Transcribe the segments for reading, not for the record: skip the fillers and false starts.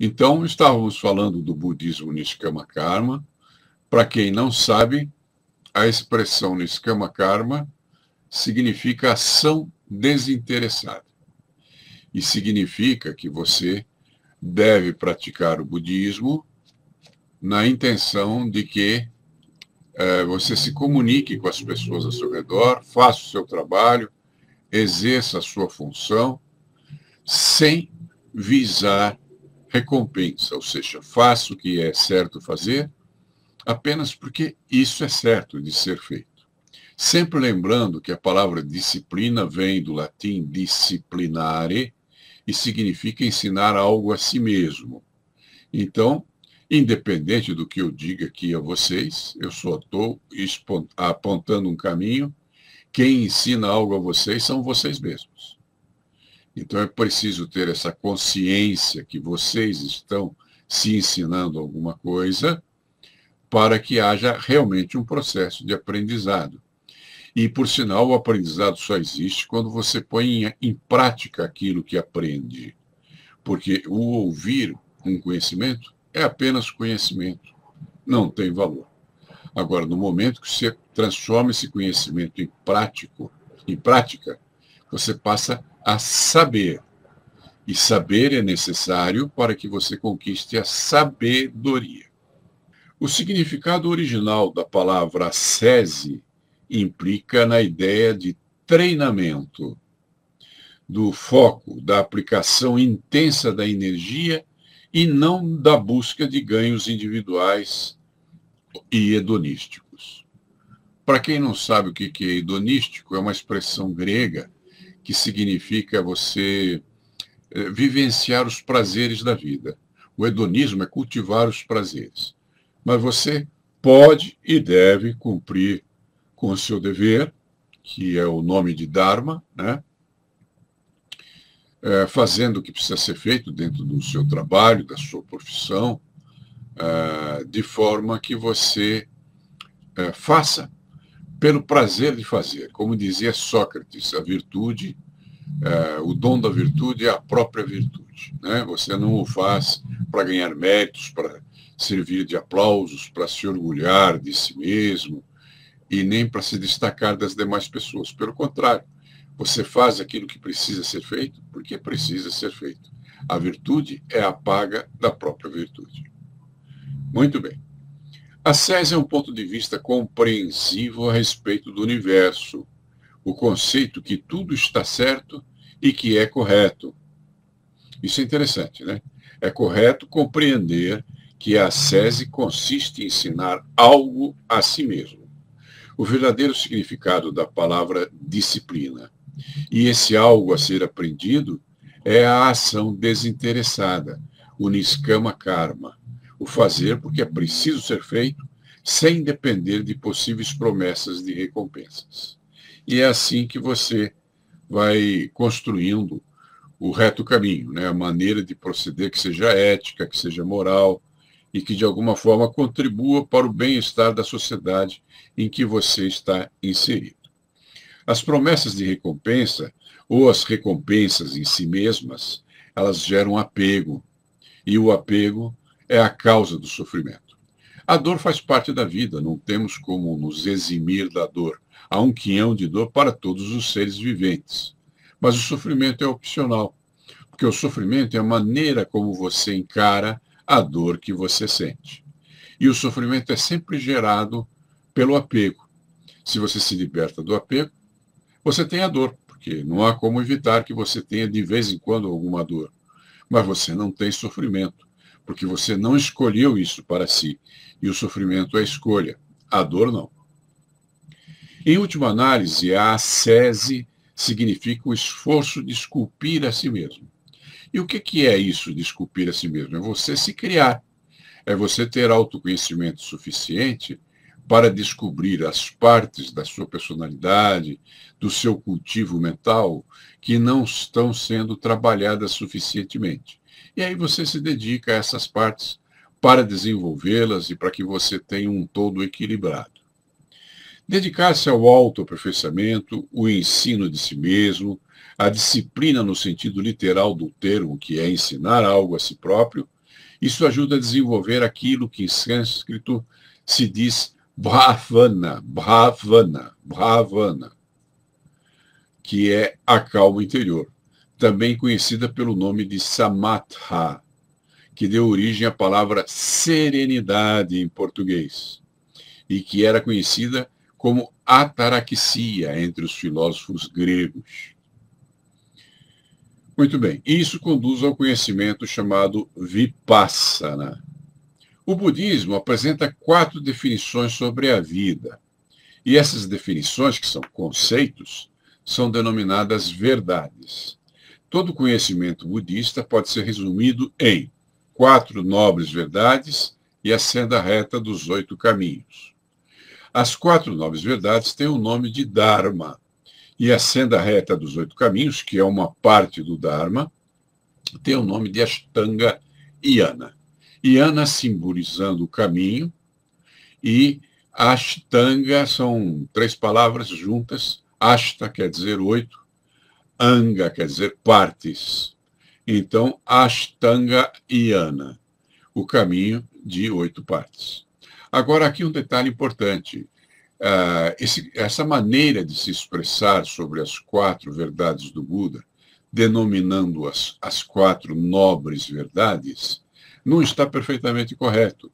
Então, estávamos falando do budismo Niskama Karma. Para quem não sabe, a expressão Niskama Karma significa ação desinteressada. E significa que você deve praticar o budismo na intenção de que você se comunique com as pessoas ao seu redor, faça o seu trabalho, exerça a sua função, sem visar recompensa, ou seja, faça o que é certo fazer, apenas porque isso é certo de ser feito. Sempre lembrando que a palavra disciplina vem do latim disciplinare e significa ensinar algo a si mesmo. Então, independente do que eu diga aqui a vocês, eu só estou apontando um caminho. Quem ensina algo a vocês são vocês mesmos. Então é preciso ter essa consciência que vocês estão se ensinando alguma coisa para que haja realmente um processo de aprendizado. E, por sinal, o aprendizado só existe quando você põe em prática aquilo que aprende. Porque o ouvir um conhecimento é apenas conhecimento, não tem valor. Agora, no momento que você transforma esse conhecimento em prática, você passa a saber. E saber é necessário para que você conquiste a sabedoria. O significado original da palavra sese implica na ideia de treinamento, do foco, da aplicação intensa da energia e não da busca de ganhos individuais e hedonísticos. Para quem não sabe o que é hedonístico, é uma expressão grega que significa você vivenciar os prazeres da vida. O hedonismo é cultivar os prazeres. Mas você pode e deve cumprir com o seu dever, que é o nome de Dharma, né? Fazendo o que precisa ser feito dentro do seu trabalho, da sua profissão, de forma que você faça pelo prazer de fazer. Como dizia Sócrates, a virtude, o dom da virtude é a própria virtude, né? Você não o faz para ganhar méritos, para servir de aplausos, para se orgulhar de si mesmo, e nem para se destacar das demais pessoas. Pelo contrário, você faz aquilo que precisa ser feito porque precisa ser feito. A virtude é a paga da própria virtude. Muito bem. A sese é um ponto de vista compreensivo a respeito do universo, o conceito que tudo está certo e que é correto. Isso é interessante, né? É correto compreender que a sese consiste em ensinar algo a si mesmo. O verdadeiro significado da palavra disciplina. E esse algo a ser aprendido é a ação desinteressada, o Niskama Karma, o fazer porque é preciso ser feito, sem depender de possíveis promessas de recompensas. E é assim que você vai construindo o reto caminho, né? A maneira de proceder que seja ética, que seja moral, e que, de alguma forma, contribua para o bem-estar da sociedade em que você está inserido. As promessas de recompensa, ou as recompensas em si mesmas, elas geram apego, e o apego é a causa do sofrimento. A dor faz parte da vida, não temos como nos eximir da dor. Há um quinhão de dor para todos os seres viventes. Mas o sofrimento é opcional, porque o sofrimento é a maneira como você encara a dor que você sente. E o sofrimento é sempre gerado pelo apego. Se você se liberta do apego, você tem a dor, porque não há como evitar que você tenha de vez em quando alguma dor. Mas você não tem sofrimento, porque você não escolheu isso para si. E o sofrimento é escolha, a dor não. Em última análise, a ascese significa o esforço de esculpir a si mesmo. E o que é isso de esculpir a si mesmo? É você se criar. É você ter autoconhecimento suficiente para descobrir as partes da sua personalidade, do seu cultivo mental, que não estão sendo trabalhadas suficientemente. E aí você se dedica a essas partes para desenvolvê-las e para que você tenha um todo equilibrado. Dedicar-se ao autoaperfeiçoamento, o ensino de si mesmo, a disciplina no sentido literal do termo, que é ensinar algo a si próprio, Isso ajuda a desenvolver aquilo que em sânscrito se diz bhavana, bhavana, bhavana, que é a calma interior, também conhecida pelo nome de samatha, que deu origem à palavra serenidade em português, e que era conhecida como ataraxia entre os filósofos gregos. Muito bem, isso conduz ao conhecimento chamado Vipassana. O budismo apresenta 4 definições sobre a vida, e essas definições, que são conceitos, são denominadas verdades. Todo conhecimento budista pode ser resumido em 4 nobres verdades e a senda reta dos 8 caminhos. As 4 nobres verdades têm o nome de Dharma, e a senda reta dos 8 caminhos, que é uma parte do Dharma, tem o nome de Ashtanga Yana. Yana simbolizando o caminho, e Ashtanga são 3 palavras juntas. Ashta quer dizer 8, Anga quer dizer partes. Então, Ashtanga Yana, o caminho de 8 partes. Agora, aqui um detalhe importante. Essa maneira de se expressar sobre as 4 verdades do Buda, denominando-as as 4 nobres verdades, não está perfeitamente correto,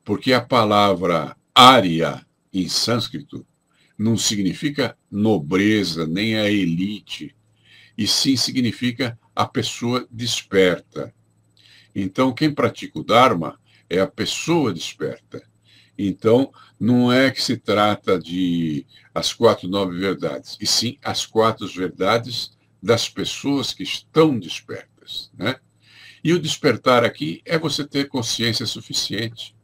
porque a palavra Arya, em sânscrito, não significa nobreza, nem a elite, e sim significa a pessoa desperta. Então, quem pratica o Dharma é a pessoa desperta. Então, não é que se trata de as 4 nobres verdades, e sim as 4 verdades das pessoas que estão despertas, né? E o despertar aqui é você ter consciência suficiente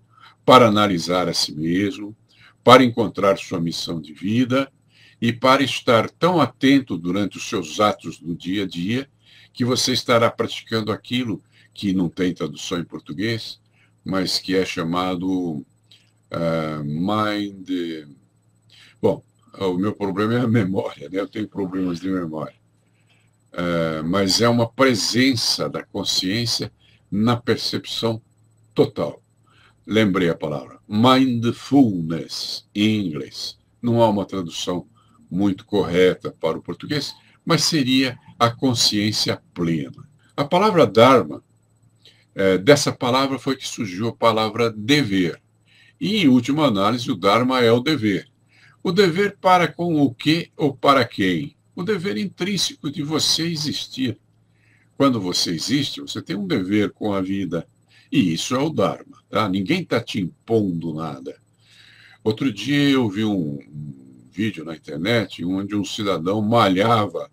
para analisar a si mesmo, para encontrar sua missão de vida e para estar tão atento durante os seus atos do dia a dia que você estará praticando aquilo que não tem tradução em português, mas que é chamado mind. Bom, o meu problema é a memória, né? Eu tenho problemas de memória. Mas é uma presença da consciência na percepção total. Lembrei a palavra. Mindfulness, em inglês. Não há uma tradução muito correta para o português, mas seria a consciência plena. A palavra Dharma, dessa palavra foi que surgiu a palavra dever. E, em última análise, o Dharma é o dever. O dever para com o que ou para quem? O dever intrínseco de você existir. Quando você existe, você tem um dever com a vida. E isso é o Dharma. Tá? Ninguém está te impondo nada. Outro dia eu vi um vídeo na internet onde um cidadão malhava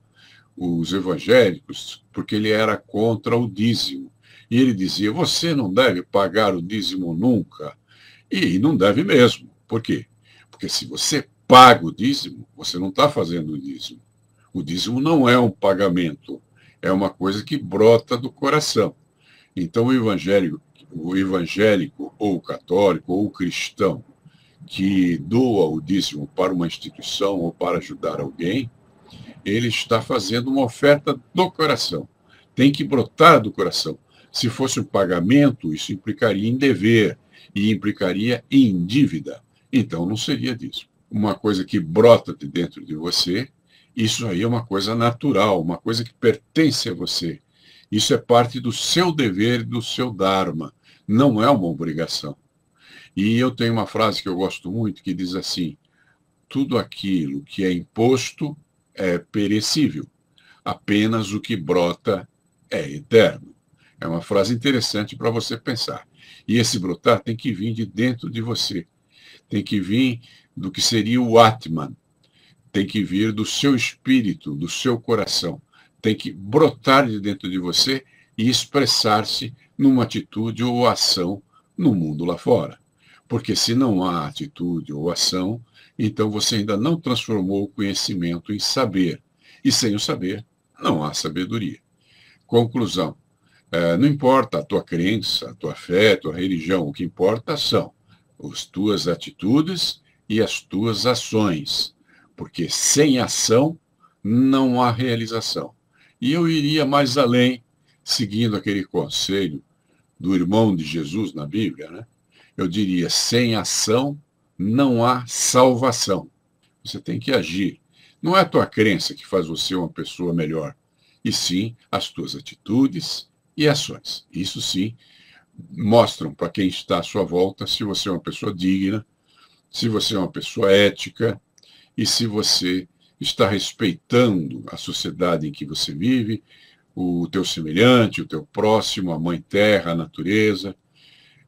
os evangélicos porque ele era contra o dízimo. E ele dizia, você não deve pagar o dízimo nunca. E não deve mesmo. Por quê? Porque se você paga o dízimo, você não está fazendo o dízimo. O dízimo não é um pagamento, é uma coisa que brota do coração. Então o evangélico ou o católico ou o cristão que doa o dízimo para uma instituição ou para ajudar alguém, ele está fazendo uma oferta do coração. Tem que brotar do coração. Se fosse um pagamento, isso implicaria em dever e implicaria em dívida. Então não seria dízimo. Uma coisa que brota de dentro de você, isso aí é uma coisa natural, uma coisa que pertence a você. Isso é parte do seu dever, do seu Dharma. Não é uma obrigação. E eu tenho uma frase que eu gosto muito, que diz assim, tudo aquilo que é imposto é perecível, apenas o que brota é eterno. É uma frase interessante para você pensar. E esse brotar tem que vir de dentro de você. Tem que vir do que seria o Atman. Tem que vir do seu espírito, do seu coração. Tem que brotar de dentro de você e expressar-se numa atitude ou ação no mundo lá fora. Porque se não há atitude ou ação, então você ainda não transformou o conhecimento em saber. E sem o saber, não há sabedoria. Conclusão. Não importa a tua crença, a tua fé, a tua religião, o que importa são as tuas atitudes e as tuas ações. Porque sem ação não há realização. E eu iria mais além, seguindo aquele conselho do irmão de Jesus na Bíblia, né? Eu diria, sem ação não há salvação. Você tem que agir. Não é a tua crença que faz você uma pessoa melhor, e sim as tuas atitudes e ações. Isso sim mostram para quem está à sua volta se você é uma pessoa digna, se você é uma pessoa ética e se você está respeitando a sociedade em que você vive, o teu semelhante, o teu próximo, a mãe terra, a natureza.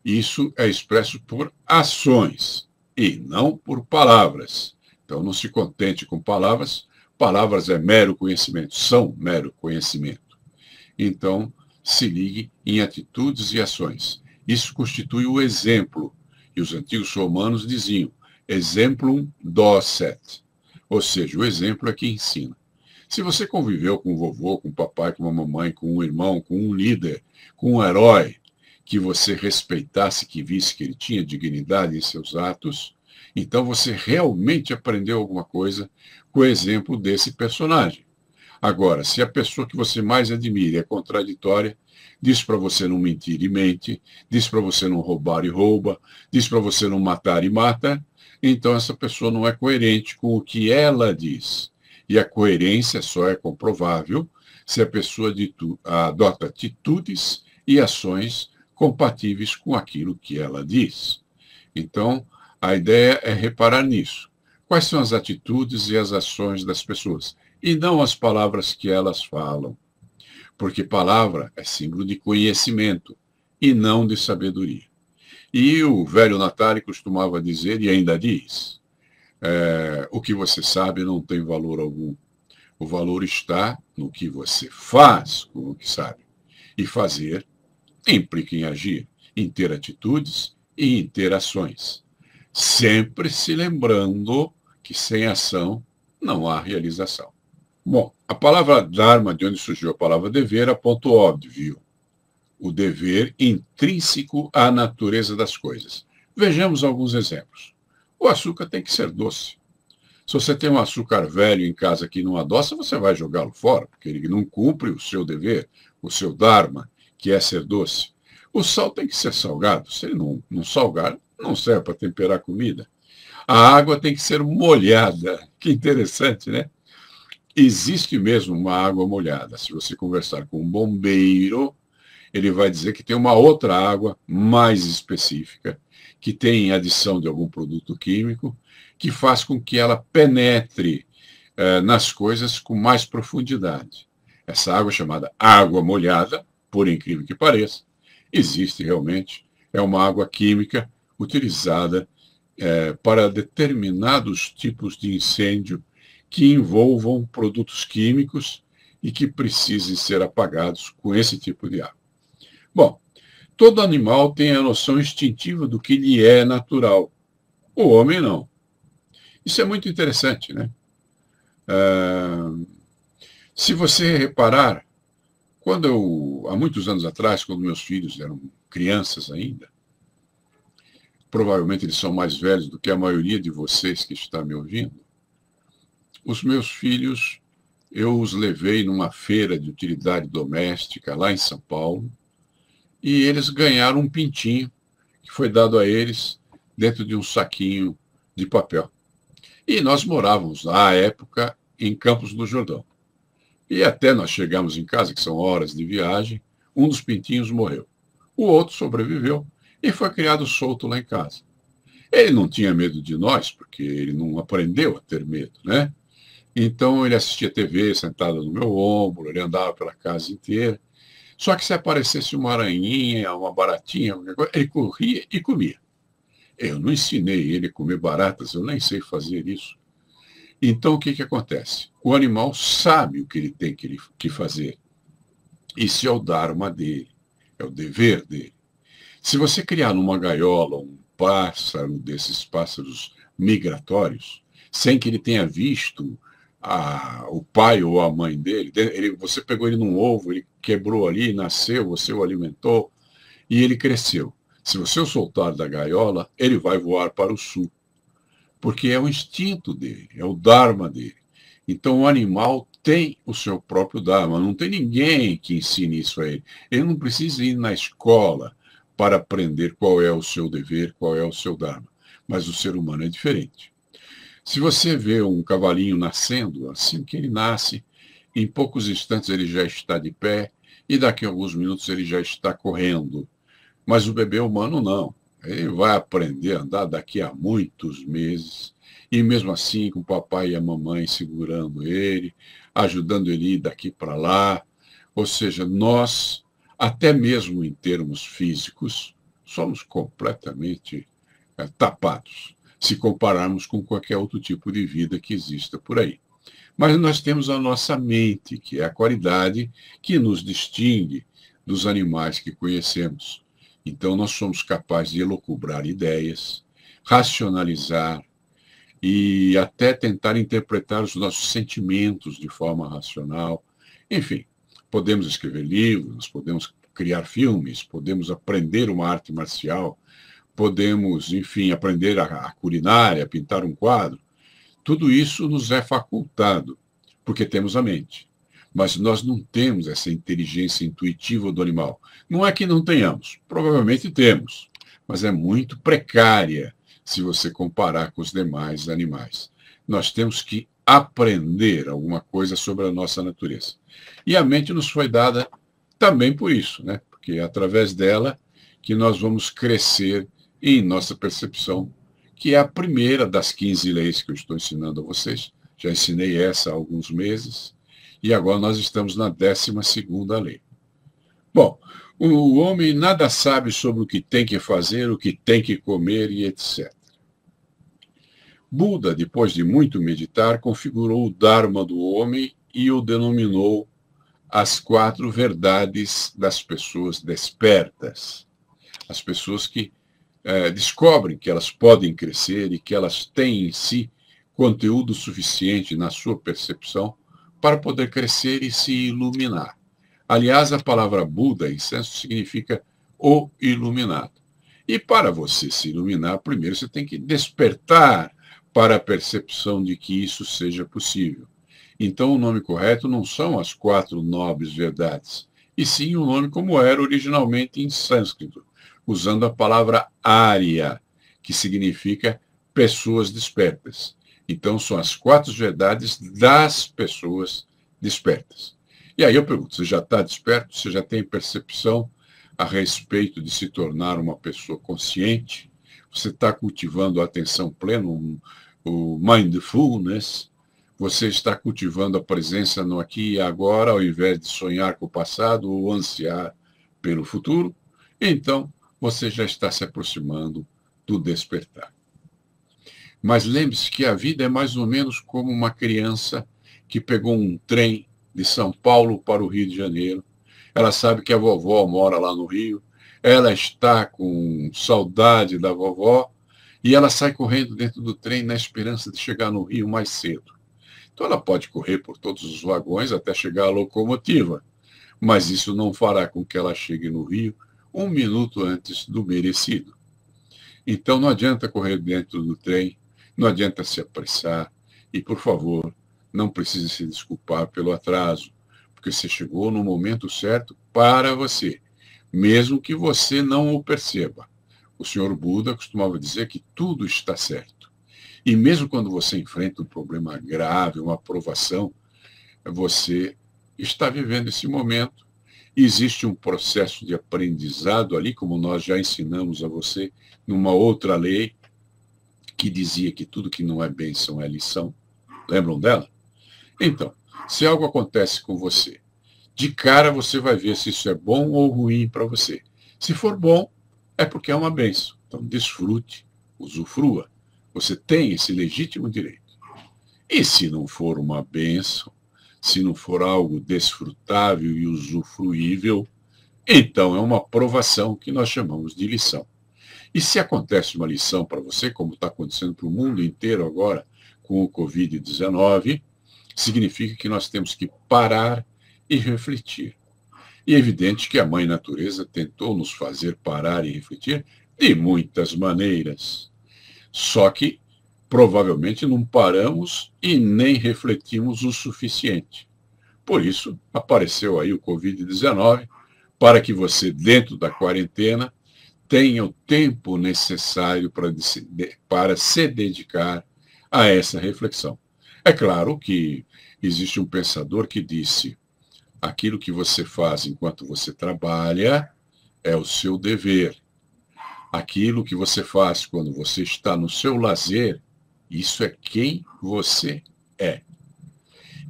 Isso é expresso por ações e não por palavras. Então não se contente com palavras. Palavras é mero conhecimento, são mero conhecimento. Então se ligue em atitudes e ações. Isso constitui o exemplo. E os antigos romanos diziam, exemplum docet. Ou seja, o exemplo é que ensina. Se você conviveu com o vovô, com o papai, com a mamãe, com um irmão, com um líder, com um herói, que você respeitasse, que visse que ele tinha dignidade em seus atos, então você realmente aprendeu alguma coisa com o exemplo desse personagem. Agora, se a pessoa que você mais admira é contraditória, diz para você não mentir e mente, diz para você não roubar e rouba, diz para você não matar e mata, então essa pessoa não é coerente com o que ela diz. E a coerência só é comprovável se a pessoa adota atitudes e ações compatíveis com aquilo que ela diz. Então, a ideia é reparar nisso. Quais são as atitudes e as ações das pessoas? E não as palavras que elas falam. Porque palavra é símbolo de conhecimento e não de sabedoria. E o velho Natali costumava dizer, e ainda diz, o que você sabe não tem valor algum. O valor está no que você faz com o que sabe. E fazer implica em agir, em ter atitudes e em ter ações. Sempre se lembrando que sem ação não há realização. Bom, a palavra Dharma, de onde surgiu a palavra dever, é ponto óbvio. O dever intrínseco à natureza das coisas. Vejamos alguns exemplos. O açúcar tem que ser doce. Se você tem um açúcar velho em casa que não adoça, você vai jogá-lo fora, porque ele não cumpre o seu dever, o seu dharma, que é ser doce. O sal tem que ser salgado. Se ele não salgar, não serve para temperar comida. A água tem que ser molhada. Que interessante, né? Existe mesmo uma água molhada. Se você conversar com um bombeiro, ele vai dizer que tem uma outra água mais específica, que tem adição de algum produto químico, que faz com que ela penetre nas coisas com mais profundidade. Essa água chamada água molhada, por incrível que pareça, existe realmente, é uma água química utilizada para determinados tipos de incêndio que envolvam produtos químicos e que precisem ser apagados com esse tipo de água. Bom, todo animal tem a noção instintiva do que lhe é natural. O homem não. Isso é muito interessante, né? Se você reparar, há muitos anos atrás, quando meus filhos eram crianças ainda, provavelmente eles são mais velhos do que a maioria de vocês que está me ouvindo, os meus filhos, eu os levei numa feira de utilidade doméstica lá em São Paulo, e eles ganharam um pintinho que foi dado a eles dentro de um saquinho de papel. E nós morávamos, à época, em Campos do Jordão. E até nós chegamos em casa, que são horas de viagem, um dos pintinhos morreu. O outro sobreviveu e foi criado solto lá em casa. Ele não tinha medo de nós, porque ele não aprendeu a ter medo, né? Então ele assistia TV sentado no meu ombro, ele andava pela casa inteira. Só que se aparecesse uma aranhinha, uma baratinha, qualquer coisa, ele corria e comia. Eu não ensinei ele a comer baratas, eu nem sei fazer isso. Então o que acontece? O animal sabe o que ele tem que fazer. Isso é o dharma dele, é o dever dele. Se você criar numa gaiola um pássaro desses pássaros migratórios, sem que ele tenha visto o pai ou a mãe dele, você pegou ele num ovo, ele quebrou ali, nasceu, você o alimentou e ele cresceu. Se você o soltar da gaiola, ele vai voar para o sul, porque é o instinto dele, é o dharma dele. Então o animal tem o seu próprio dharma, não tem ninguém que ensine isso a ele. Ele não precisa ir na escola para aprender qual é o seu dever, qual é o seu dharma. Mas o ser humano é diferente. Se você vê um cavalinho nascendo, assim que ele nasce, em poucos instantes ele já está de pé e daqui a alguns minutos ele já está correndo. Mas o bebê humano não. Ele vai aprender a andar daqui a muitos meses. E mesmo assim, com o papai e a mamãe segurando ele, ajudando ele a ir daqui para lá. Ou seja, nós, até mesmo em termos físicos, somos completamente tapados, se compararmos com qualquer outro tipo de vida que exista por aí. Mas nós temos a nossa mente, que é a qualidade que nos distingue dos animais que conhecemos. Então, nós somos capazes de elocubrar ideias, racionalizar e até tentar interpretar os nossos sentimentos de forma racional. Enfim, podemos escrever livros, podemos criar filmes, podemos aprender uma arte marcial, podemos, enfim, aprender a culinária, pintar um quadro. Tudo isso nos é facultado, porque temos a mente. Mas nós não temos essa inteligência intuitiva do animal. Não é que não tenhamos, provavelmente temos, mas é muito precária se você comparar com os demais animais. Nós temos que aprender alguma coisa sobre a nossa natureza. E a mente nos foi dada também por isso, né? Porque é através dela que nós vamos crescer em nossa percepção, que é a primeira das 15 leis que eu estou ensinando a vocês. Já ensinei essa há alguns meses. E agora nós estamos na 12ª lei. Bom, o homem nada sabe sobre o que tem que fazer, o que tem que comer e etc. Buda, depois de muito meditar, configurou o Dharma do homem e o denominou as 4 verdades das pessoas despertas. As pessoas que descobrem que elas podem crescer e que elas têm em si conteúdo suficiente na sua percepção para poder crescer e se iluminar. Aliás, a palavra Buda, em senso, significa o iluminado. E para você se iluminar, primeiro você tem que despertar para a percepção de que isso seja possível. Então, o nome correto não são as 4 nobres verdades, e sim o nome como era originalmente em sânscrito, usando a palavra Arya, que significa pessoas despertas. Então, são as 4 verdades das pessoas despertas. E aí eu pergunto, você já está desperto? Você já tem percepção a respeito de se tornar uma pessoa consciente? Você está cultivando a atenção plena, o mindfulness? Você está cultivando a presença no aqui e agora, ao invés de sonhar com o passado ou ansiar pelo futuro? Então, você já está se aproximando do despertar. Mas lembre-se que a vida é mais ou menos como uma criança que pegou um trem de São Paulo para o Rio de Janeiro. Ela sabe que a vovó mora lá no Rio, ela está com saudade da vovó e ela sai correndo dentro do trem na esperança de chegar no Rio mais cedo. Então ela pode correr por todos os vagões até chegar à locomotiva, mas isso não fará com que ela chegue no Rio 1 minuto antes do merecido. Então não adianta correr dentro do trem, não adianta se apressar e, por favor, não precise se desculpar pelo atraso, porque você chegou no momento certo para você, mesmo que você não o perceba. O Senhor Buda costumava dizer que tudo está certo. E mesmo quando você enfrenta um problema grave, uma provação, você está vivendo esse momento. Existe um processo de aprendizado ali, como nós já ensinamos a você, numa outra lei, que dizia que tudo que não é bênção é lição. Lembram dela? Então, se algo acontece com você, de cara você vai ver se isso é bom ou ruim para você. Se for bom, é porque é uma bênção. Então, desfrute, usufrua. Você tem esse legítimo direito. E se não for uma bênção, se não for algo desfrutável e usufruível, então é uma provação que nós chamamos de lição. E se acontece uma lição para você, como está acontecendo para o mundo inteiro agora com o Covid-19, significa que nós temos que parar e refletir. E é evidente que a Mãe Natureza tentou nos fazer parar e refletir de muitas maneiras. Só que provavelmente não paramos e nem refletimos o suficiente. Por isso, apareceu aí o Covid-19, para que você, dentro da quarentena, tenha o tempo necessário para se dedicar a essa reflexão. É claro que existe um pensador que disse: aquilo que você faz enquanto você trabalha é o seu dever. Aquilo que você faz quando você está no seu lazer, isso é quem você é.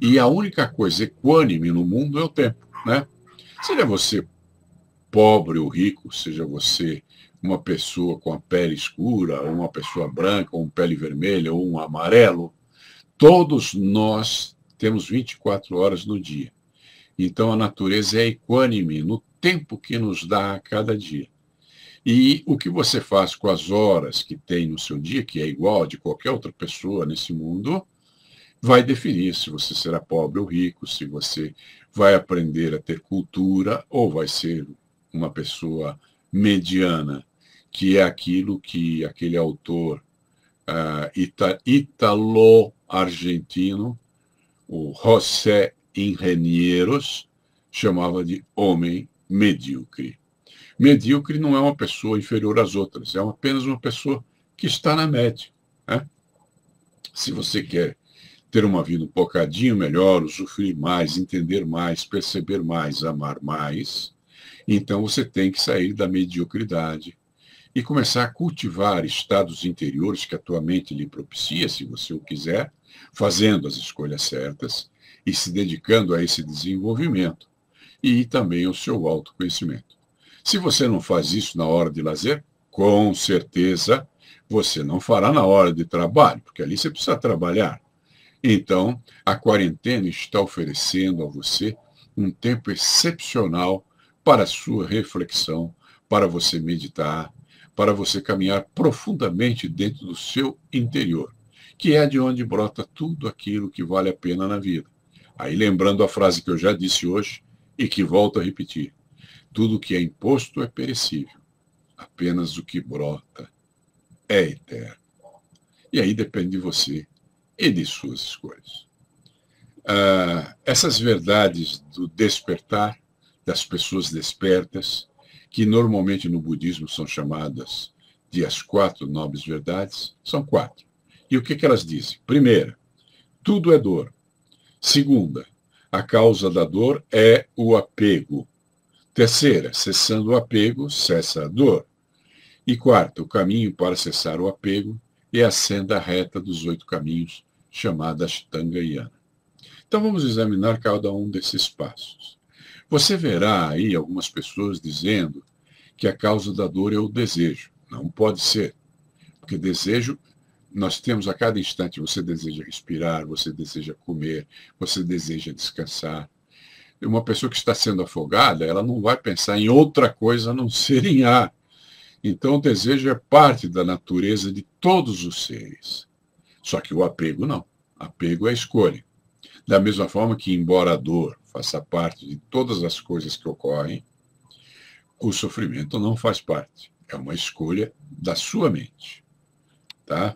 E a única coisa equânime no mundo é o tempo, né? Seja você pobre ou rico, seja você uma pessoa com a pele escura, ou uma pessoa branca, ou uma pele vermelha, ou um amarelo, todos nós temos 24 horas no dia. Então a natureza é equânime no tempo que nos dá a cada dia. E o que você faz com as horas que tem no seu dia, que é igual a de qualquer outra pessoa nesse mundo, vai definir se você será pobre ou rico, se você vai aprender a ter cultura ou vai ser uma pessoa mediana, que é aquilo que aquele autor italo-argentino, o José Ingenieros, chamava de homem medíocre. Medíocre não é uma pessoa inferior às outras, é apenas uma pessoa que está na média, né? Se você quer ter uma vida um bocadinho melhor, usufruir mais, entender mais, perceber mais, amar mais, então você tem que sair da mediocridade e começar a cultivar estados interiores que a tua mente lhe propicia, se você o quiser, fazendo as escolhas certas e se dedicando a esse desenvolvimento e também ao seu autoconhecimento. Se você não faz isso na hora de lazer, com certeza você não fará na hora de trabalho, porque ali você precisa trabalhar. Então, a quarentena está oferecendo a você um tempo excepcional para a sua reflexão, para você meditar, para você caminhar profundamente dentro do seu interior, que é de onde brota tudo aquilo que vale a pena na vida. Aí lembrando a frase que eu já disse hoje e que volto a repetir: tudo que é imposto é perecível, apenas o que brota é eterno. E aí depende de você e de suas escolhas. Essas verdades do despertar, das pessoas despertas, que normalmente no budismo são chamadas de as 4 nobres verdades, são 4. E o que elas dizem? Primeira, tudo é dor. Segunda, a causa da dor é o apego. Terceira, cessando o apego, cessa a dor. E quarta, o caminho para cessar o apego é a senda reta dos 8 caminhos, chamada Ashtanga-yana. Então vamos examinar cada um desses passos. Você verá aí algumas pessoas dizendo que a causa da dor é o desejo. Não pode ser, porque desejo nós temos a cada instante. Você deseja respirar, você deseja comer, você deseja descansar. Uma pessoa que está sendo afogada, ela não vai pensar em outra coisa a não ser em ar. Então o desejo é parte da natureza de todos os seres. Só que o apego não. Apego é escolha. Da mesma forma que, embora a dor faça parte de todas as coisas que ocorrem, o sofrimento não faz parte. É uma escolha da sua mente. Tá?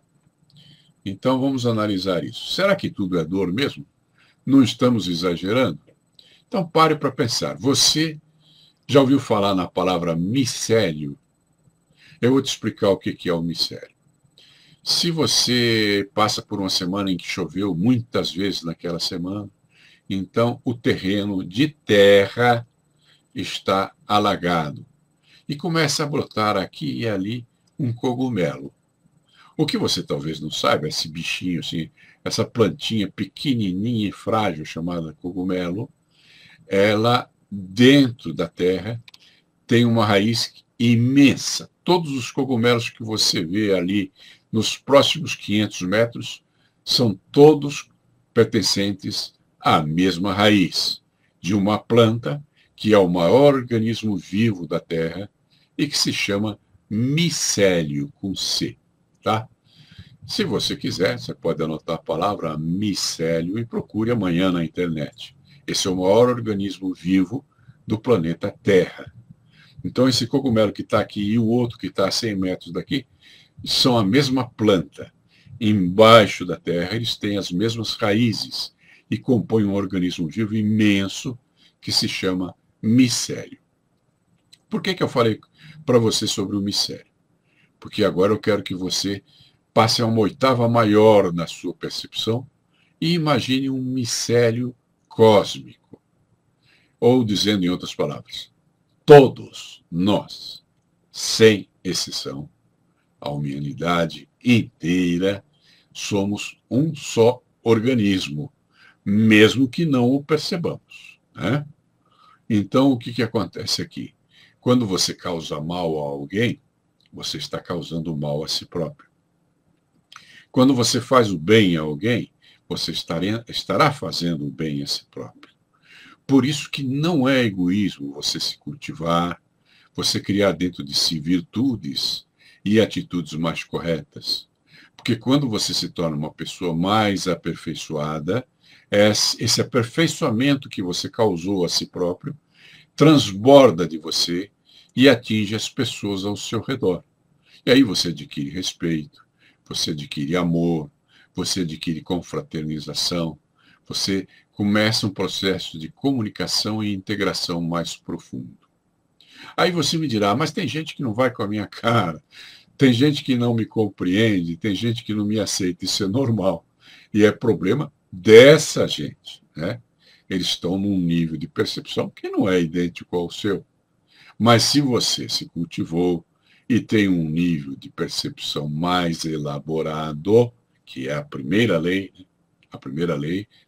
Então vamos analisar isso. Será que tudo é dor mesmo? Não estamos exagerando? Então pare para pensar. Você já ouviu falar na palavra micélio? Eu vou te explicar o que é o micélio. Se você passa por uma semana em que choveu muitas vezes naquela semana, então o terreno de terra está alagado e começa a brotar aqui e ali um cogumelo. O que você talvez não saiba, esse bichinho, assim, essa plantinha pequenininha e frágil chamada cogumelo, ela, dentro da terra, tem uma raiz imensa. Todos os cogumelos que você vê ali nos próximos 500 metros são todos pertencentes à mesma raiz de uma planta que é o maior organismo vivo da Terra e que se chama micélio, com C. Tá? Se você quiser, você pode anotar a palavra micélio e procure amanhã na internet. Esse é o maior organismo vivo do planeta Terra. Então, esse cogumelo que está aqui e o outro que está a 100 metros daqui são a mesma planta. Embaixo da terra, eles têm as mesmas raízes e compõem um organismo vivo imenso que se chama micélio. Por que eu falei para você sobre o mistério? Porque agora eu quero que você passe a uma oitava maior na sua percepção e imagine um mistério cósmico. Ou, dizendo em outras palavras, todos nós, sem exceção, a humanidade inteira, somos um só organismo, mesmo que não o percebamos, né? Então, o que acontece aqui? Quando você causa mal a alguém, você está causando mal a si próprio. Quando você faz o bem a alguém, você estará fazendo o bem a si próprio. Por isso que não é egoísmo você se cultivar, você criar dentro de si virtudes e atitudes mais corretas. Porque quando você se torna uma pessoa mais aperfeiçoada, esse aperfeiçoamento que você causou a si próprio transborda de você e atinge as pessoas ao seu redor. E aí você adquire respeito, você adquire amor, você adquire confraternização, você começa um processo de comunicação e integração mais profundo. Aí você me dirá, mas tem gente que não vai com a minha cara, tem gente que não me compreende, tem gente que não me aceita, isso é normal. E é problema dessa gente, né? Eles estão num nível de percepção que não é idêntico ao seu. Mas se você se cultivou e tem um nível de percepção mais elaborado, que é a primeira lei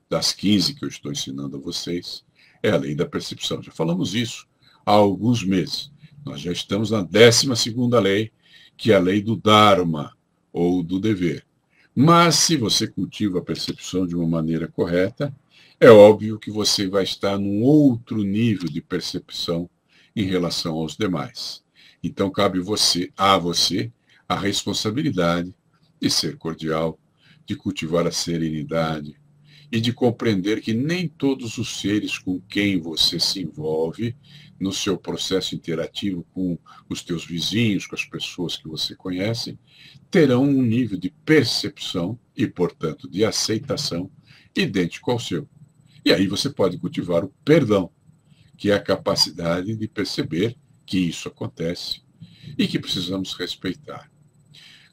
das 15 que eu estou ensinando a vocês, é a lei da percepção. Já falamos isso há alguns meses. Nós já estamos na 12ª lei, que é a lei do Dharma, ou do dever. Mas se você cultiva a percepção de uma maneira correta, é óbvio que você vai estar num outro nível de percepção em relação aos demais. Então cabe a você a responsabilidade de ser cordial, de cultivar a serenidade e de compreender que nem todos os seres com quem você se envolve no seu processo interativo com os teus vizinhos, com as pessoas que você conhece, terão um nível de percepção e, portanto, de aceitação idêntico ao seu. E aí você pode cultivar o perdão, que é a capacidade de perceber que isso acontece e que precisamos respeitar.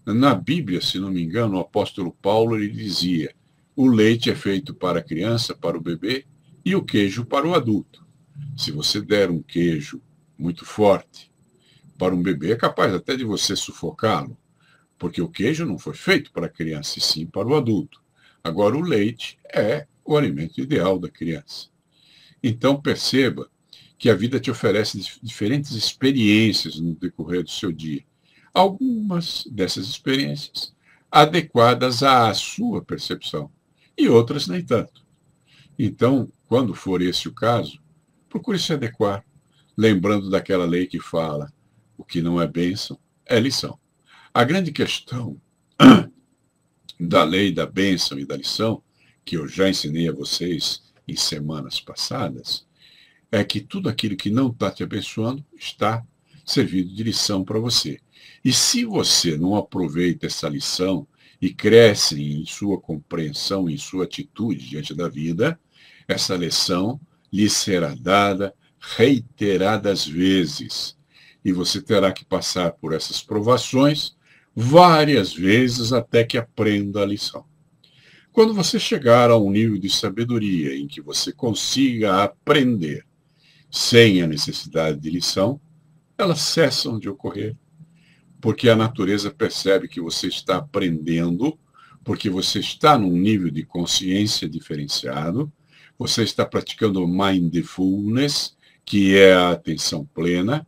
Na Bíblia, se não me engano, o apóstolo Paulo ele dizia: o leite é feito para a criança, para o bebê, e o queijo para o adulto. Se você der um queijo muito forte para um bebê, é capaz até de você sufocá-lo, porque o queijo não foi feito para a criança, e sim para o adulto. Agora, o leite é o alimento ideal da criança. Então, perceba que a vida te oferece diferentes experiências no decorrer do seu dia. Algumas dessas experiências adequadas à sua percepção e outras nem tanto. Então, quando for esse o caso, procure se adequar, lembrando daquela lei que fala: o que não é bênção é lição. A grande questão da lei da bênção e da lição, que eu já ensinei a vocês em semanas passadas, é que tudo aquilo que não está te abençoando está servindo de lição para você. E se você não aproveita essa lição e cresce em sua compreensão, em sua atitude diante da vida, essa lição lhe será dada reiteradas vezes. E você terá que passar por essas provações várias vezes até que aprenda a lição. Quando você chegar a um nível de sabedoria em que você consiga aprender sem a necessidade de lição, elas cessam de ocorrer, porque a natureza percebe que você está aprendendo, porque você está num nível de consciência diferenciado, você está praticando mindfulness, que é a atenção plena,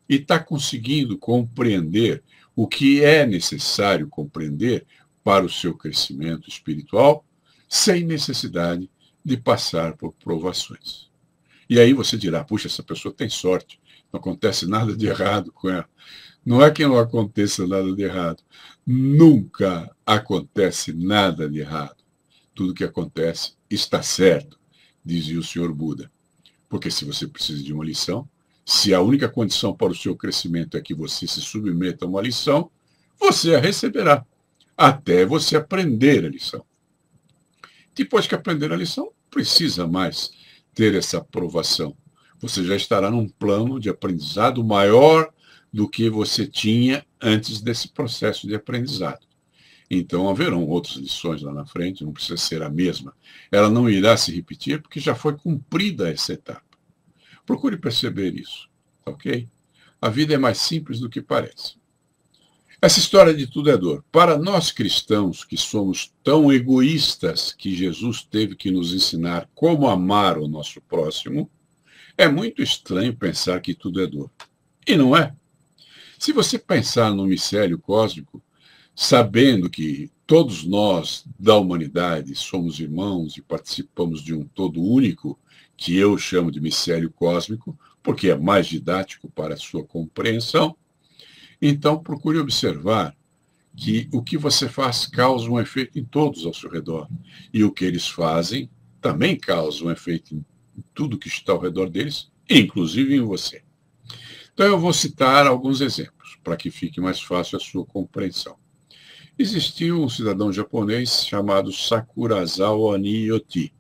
e está conseguindo compreender o que é necessário compreender para o seu crescimento espiritual, sem necessidade de passar por provações. E aí você dirá: puxa, essa pessoa tem sorte, não acontece nada de errado com ela. Não é que não aconteça nada de errado. Nunca acontece nada de errado. Tudo que acontece está certo, dizia o Senhor Buda. Porque se você precisa de uma lição, se a única condição para o seu crescimento é que você se submeta a uma lição, você a receberá, até você aprender a lição. Depois que aprender a lição, precisa mais ter essa aprovação. você já estará num plano de aprendizado maior do que você tinha antes desse processo de aprendizado. Então, haverão outras lições lá na frente, não precisa ser a mesma. Ela não irá se repetir porque já foi cumprida essa etapa. Procure perceber isso, ok? A vida é mais simples do que parece. Essa história de tudo é dor. Para nós cristãos, que somos tão egoístas que Jesus teve que nos ensinar como amar o nosso próximo, é muito estranho pensar que tudo é dor. E não é. Se você pensar no mistério cósmico, sabendo que todos nós da humanidade somos irmãos e participamos de um todo único, que eu chamo de mistério cósmico, porque é mais didático para a sua compreensão, então procure observar que o que você faz causa um efeito em todos ao seu redor. E o que eles fazem também causa um efeito em tudo que está ao redor deles, inclusive em você. Então eu vou citar alguns exemplos, para que fique mais fácil a sua compreensão. Existiu um cidadão japonês chamado Sakurazawa Niyote.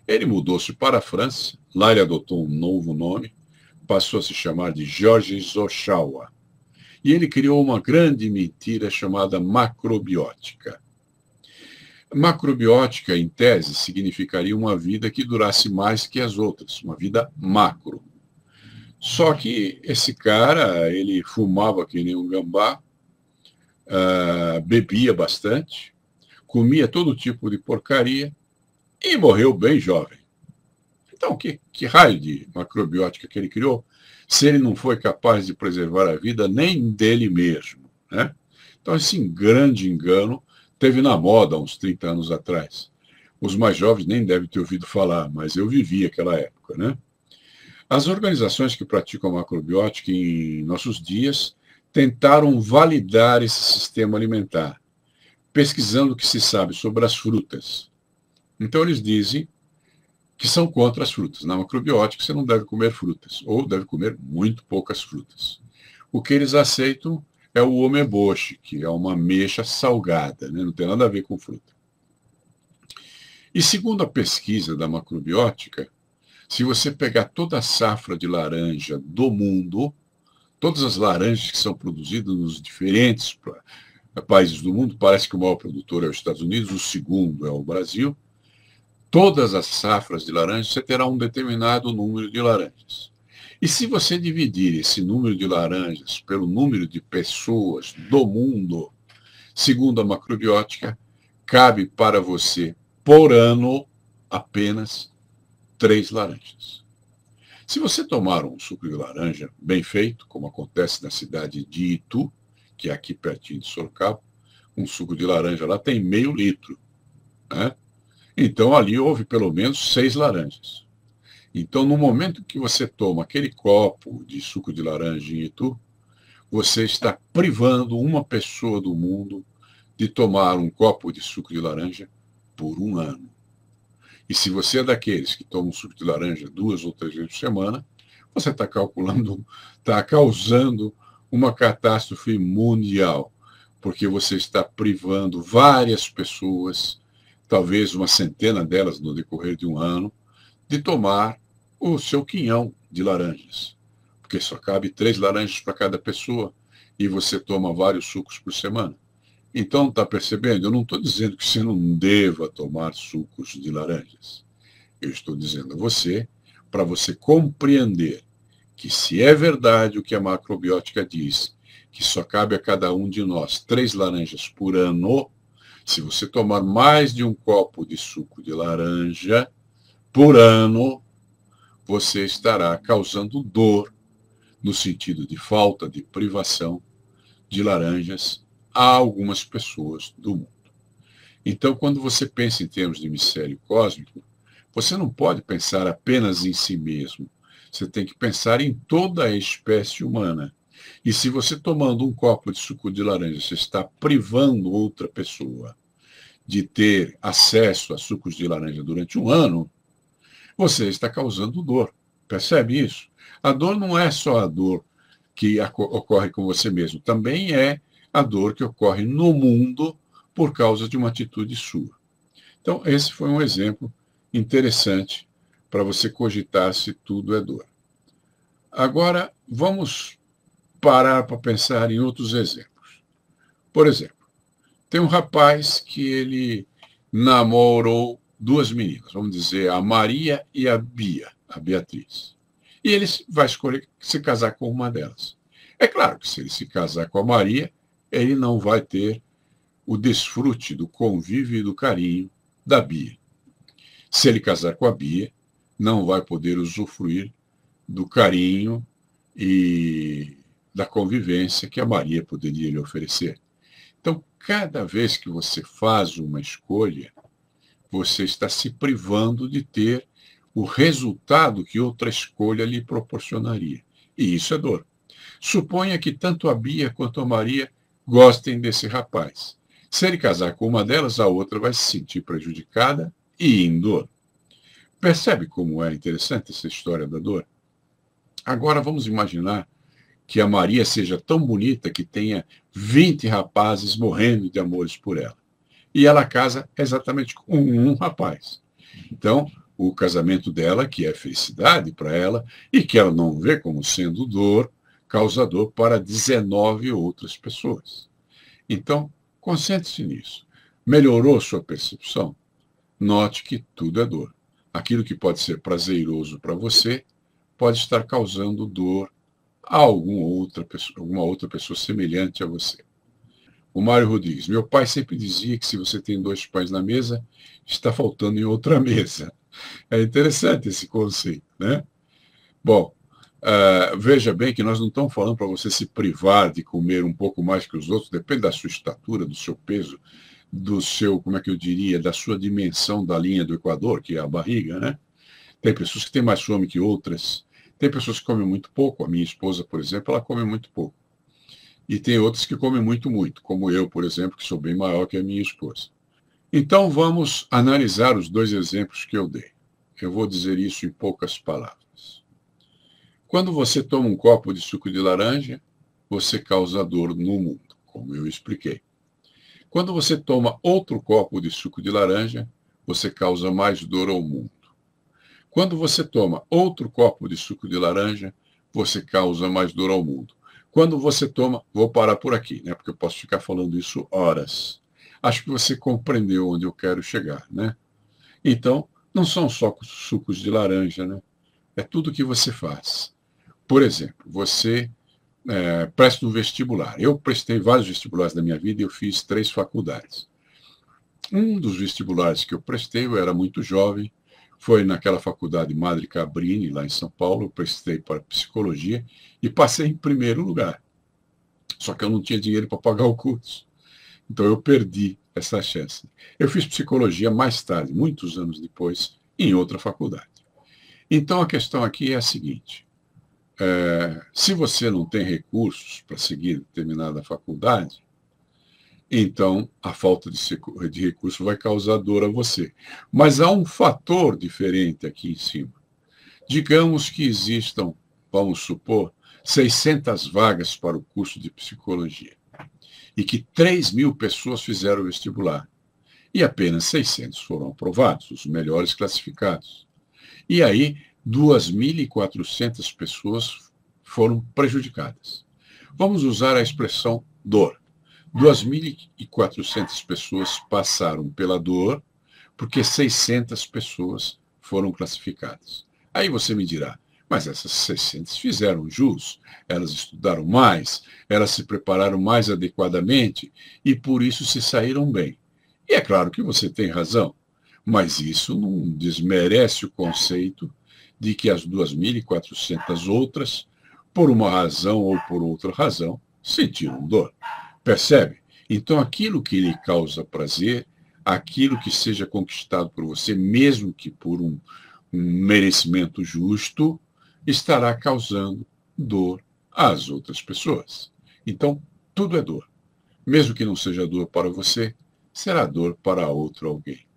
Ele mudou-se para a França, lá ele adotou um novo nome, passou a se chamar de Georges Osawa. E ele criou uma grande mentira chamada macrobiótica. Macrobiótica, em tese, significaria uma vida que durasse mais que as outras, uma vida macro. Só que esse cara, ele fumava que nem um gambá, bebia bastante, comia todo tipo de porcaria e morreu bem jovem. Então, que raio de macrobiótica que ele criou, se ele não foi capaz de preservar a vida nem dele mesmo, né? Então, esse grande engano teve na moda há uns 30 anos atrás. Os mais jovens nem devem ter ouvido falar, mas eu vivi aquela época, né? As organizações que praticam macrobiótica em nossos dias tentaram validar esse sistema alimentar, pesquisando o que se sabe sobre as frutas. Então, eles dizem que são contra as frutas. Na macrobiótica, você não deve comer frutas, ou deve comer muito poucas frutas. O que eles aceitam é o umeboshi, que é uma ameixa salgada, né? Não tem nada a ver com fruta. E segundo a pesquisa da macrobiótica, se você pegar toda a safra de laranja do mundo, todas as laranjas que são produzidas nos diferentes países do mundo, parece que o maior produtor é os Estados Unidos, o segundo é o Brasil, todas as safras de laranjas, você terá um determinado número de laranjas. E se você dividir esse número de laranjas pelo número de pessoas do mundo, segundo a macrobiótica, cabe para você, por ano, apenas 3 laranjas. Se você tomar um suco de laranja bem feito, como acontece na cidade de Itu, que é aqui pertinho de Sorocaba, um suco de laranja lá tem meio litro, né? Então, ali houve pelo menos 6 laranjas. Então, no momento que você toma aquele copo de suco de laranja em Itu, você está privando uma pessoa do mundo de tomar um copo de suco de laranja por um ano. E se você é daqueles que tomam suco de laranja 2 ou 3 vezes por semana, você está causando uma catástrofe mundial, porque você está privando várias pessoas, talvez uma centena delas no decorrer de um ano, de tomar o seu quinhão de laranjas. Porque só cabe 3 laranjas para cada pessoa e você toma vários sucos por semana. Então, está percebendo? Eu não estou dizendo que você não deva tomar sucos de laranjas. Eu estou dizendo a você, para você compreender que se é verdade o que a macrobiótica diz, que só cabe a cada um de nós 3 laranjas por ano, se você tomar mais de um copo de suco de laranja por ano, você estará causando dor, no sentido de falta de privação de laranjas a algumas pessoas do mundo. Então, quando você pensa em termos de mistério cósmico, você não pode pensar apenas em si mesmo. Você tem que pensar em toda a espécie humana. E se você tomando um copo de suco de laranja, você está privando outra pessoa de ter acesso a sucos de laranja durante um ano, você está causando dor. Percebe isso? A dor não é só a dor que ocorre com você mesmo, também é a dor que ocorre no mundo por causa de uma atitude sua. Então, esse foi um exemplo interessante para você cogitar se tudo é dor. Agora, vamos parar para pensar em outros exemplos. Por exemplo, tem um rapaz que ele namorou duas meninas, vamos dizer, a Maria e a Bia, a Beatriz. E ele vai escolher se casar com uma delas. É claro que se ele se casar com a Maria, ele não vai ter o desfrute do convívio e do carinho da Bia. Se ele casar com a Bia, não vai poder usufruir do carinho e da convivência que a Maria poderia lhe oferecer. Então, cada vez que você faz uma escolha, você está se privando de ter o resultado que outra escolha lhe proporcionaria. E isso é dor. Suponha que tanto a Bia quanto a Maria gostem desse rapaz. Se ele casar com uma delas, a outra vai se sentir prejudicada e em dor. Percebe como é interessante essa história da dor? Agora vamos imaginar que a Maria seja tão bonita que tenha 20 rapazes morrendo de amores por ela. E ela casa exatamente com um rapaz. Então, o casamento dela, que é felicidade para ela, e que ela não vê como sendo dor, causa dor para 19 outras pessoas. Então, concentre-se nisso. Melhorou sua percepção? Note que tudo é dor. Aquilo que pode ser prazeroso para você pode estar causando dor a alguma outra pessoa semelhante a você. O Mário Rodrigues: meu pai sempre dizia que se você tem dois pães na mesa, está faltando em outra mesa. É interessante esse conceito, né? Bom, veja bem que nós não estamos falando para você se privar de comer um pouco mais que os outros, depende da sua estatura, do seu peso, do seu, como é que eu diria, da sua dimensão da linha do Equador, que é a barriga, né? Tem pessoas que têm mais fome que outras, tem pessoas que comem muito pouco, a minha esposa, por exemplo, ela come muito pouco. E tem outras que comem muito, muito, como eu, por exemplo, que sou bem maior que a minha esposa. Então, vamos analisar os dois exemplos que eu dei. Eu vou dizer isso em poucas palavras. Quando você toma um copo de suco de laranja, você causa dor no mundo, como eu expliquei. Quando você toma outro copo de suco de laranja, você causa mais dor ao mundo. Quando você toma outro copo de suco de laranja, você causa mais dor ao mundo. Quando você toma, vou parar por aqui, né? Porque eu posso ficar falando isso horas. Acho que você compreendeu onde eu quero chegar, né? Então, não são só sucos de laranja, né? É tudo que você faz. Por exemplo, você presta um vestibular. Eu prestei vários vestibulares na minha vida e eu fiz 3 faculdades. Um dos vestibulares que eu prestei, eu era muito jovem, foi naquela faculdade Madre Cabrini, lá em São Paulo. Eu prestei para psicologia e passei em primeiro lugar. Só que eu não tinha dinheiro para pagar o curso. Então eu perdi essa chance. Eu fiz psicologia mais tarde, muitos anos depois, em outra faculdade. Então a questão aqui é a seguinte: se você não tem recursos para seguir determinada faculdade, então a falta de recurso vai causar dor a você. Mas há um fator diferente aqui em cima. Digamos que existam, vamos supor, 600 vagas para o curso de psicologia e que 3.000 pessoas fizeram o vestibular e apenas 600 foram aprovados, os melhores classificados. E aí, 2.400 pessoas foram prejudicadas. Vamos usar a expressão dor. 2.400 pessoas passaram pela dor porque 600 pessoas foram classificadas. Aí você me dirá: mas essas 600 fizeram jus, elas estudaram mais, elas se prepararam mais adequadamente e por isso se saíram bem. E é claro que você tem razão, mas isso não desmerece o conceito de que as 2.400 outras, por uma razão ou por outra razão, sentiram dor. Percebe? Então, aquilo que lhe causa prazer, aquilo que seja conquistado por você, mesmo que por um merecimento justo, estará causando dor às outras pessoas. Então, tudo é dor. Mesmo que não seja dor para você, será dor para outro alguém.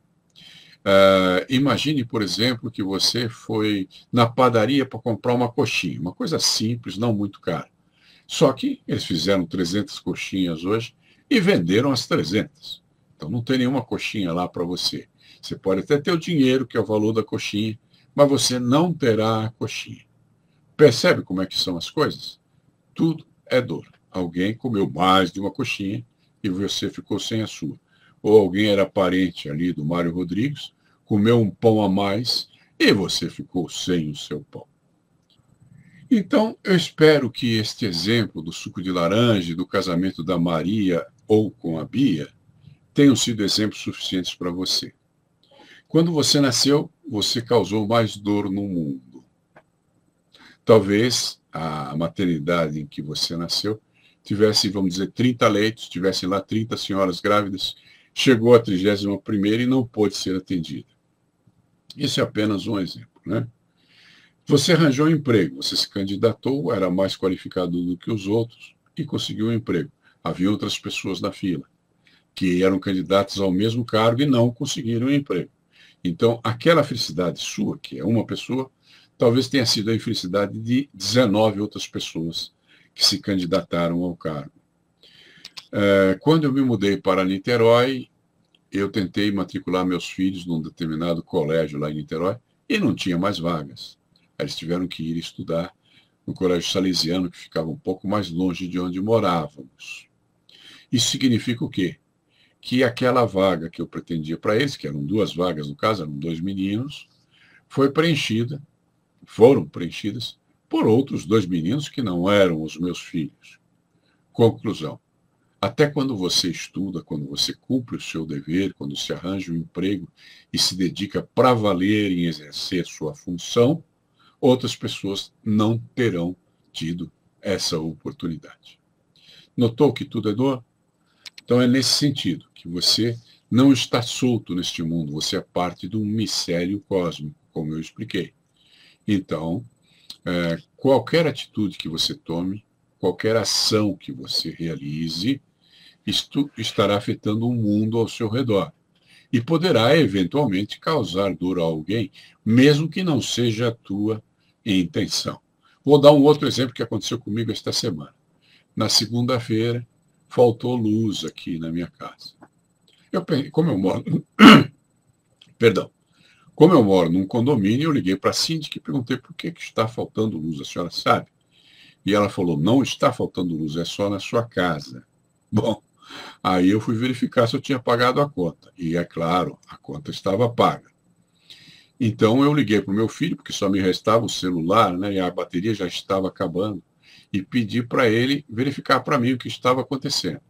Imagine, por exemplo, que você foi na padaria para comprar uma coxinha, uma coisa simples, não muito cara. Só que eles fizeram 300 coxinhas hoje e venderam as 300. Então não tem nenhuma coxinha lá para você. Você pode até ter o dinheiro, que é o valor da coxinha, mas você não terá a coxinha. Percebe como é que são as coisas? Tudo é dor. Alguém comeu mais de uma coxinha e você ficou sem a sua. Ou alguém era parente ali do Mário Rodrigues, comeu um pão a mais e você ficou sem o seu pão. Então, eu espero que este exemplo do suco de laranja, do casamento da Maria ou com a Bia, tenham sido exemplos suficientes para você. Quando você nasceu, você causou mais dor no mundo. Talvez a maternidade em que você nasceu tivesse, vamos dizer, 30 leitos, tivessem lá 30 senhoras grávidas, chegou a 31ª e não pôde ser atendida. Isso é apenas um exemplo, né? Você arranjou um emprego, você se candidatou, era mais qualificado do que os outros e conseguiu um emprego. Havia outras pessoas na fila que eram candidatos ao mesmo cargo e não conseguiram um emprego. Então, aquela felicidade sua, que é uma pessoa, talvez tenha sido a infelicidade de 19 outras pessoas que se candidataram ao cargo. Quando eu me mudei para Niterói, eu tentei matricular meus filhos num determinado colégio lá em Niterói e não tinha mais vagas. Eles tiveram que ir estudar no colégio salesiano, que ficava um pouco mais longe de onde morávamos. Isso significa o quê? Que aquela vaga que eu pretendia para eles, que eram 2 vagas no caso, eram 2 meninos, foram preenchidas por outros 2 meninos que não eram os meus filhos. Conclusão. Até quando você estuda, quando você cumpre o seu dever, quando se arranja um emprego e se dedica para valer em exercer sua função, outras pessoas não terão tido essa oportunidade. Notou que tudo é dor? Então é nesse sentido que você não está solto neste mundo, você é parte de um mistério cósmico, como eu expliquei. Então, qualquer atitude que você tome, qualquer ação que você realize, isto estará afetando o mundo ao seu redor e poderá eventualmente causar dor a alguém, mesmo que não seja a tua intenção. Vou dar um outro exemplo que aconteceu comigo esta semana. Na segunda-feira, faltou luz aqui na minha casa. Como eu moro num condomínio, eu liguei para a síndica e perguntei por que está faltando luz, a senhora sabe? E ela falou, não está faltando luz, é só na sua casa. Bom, aí eu fui verificar se eu tinha pagado a conta. E é claro, a conta estava paga. Então eu liguei para o meu filho, porque só me restava o celular, né, e a bateria já estava acabando, e pedi para ele verificar para mim o que estava acontecendo.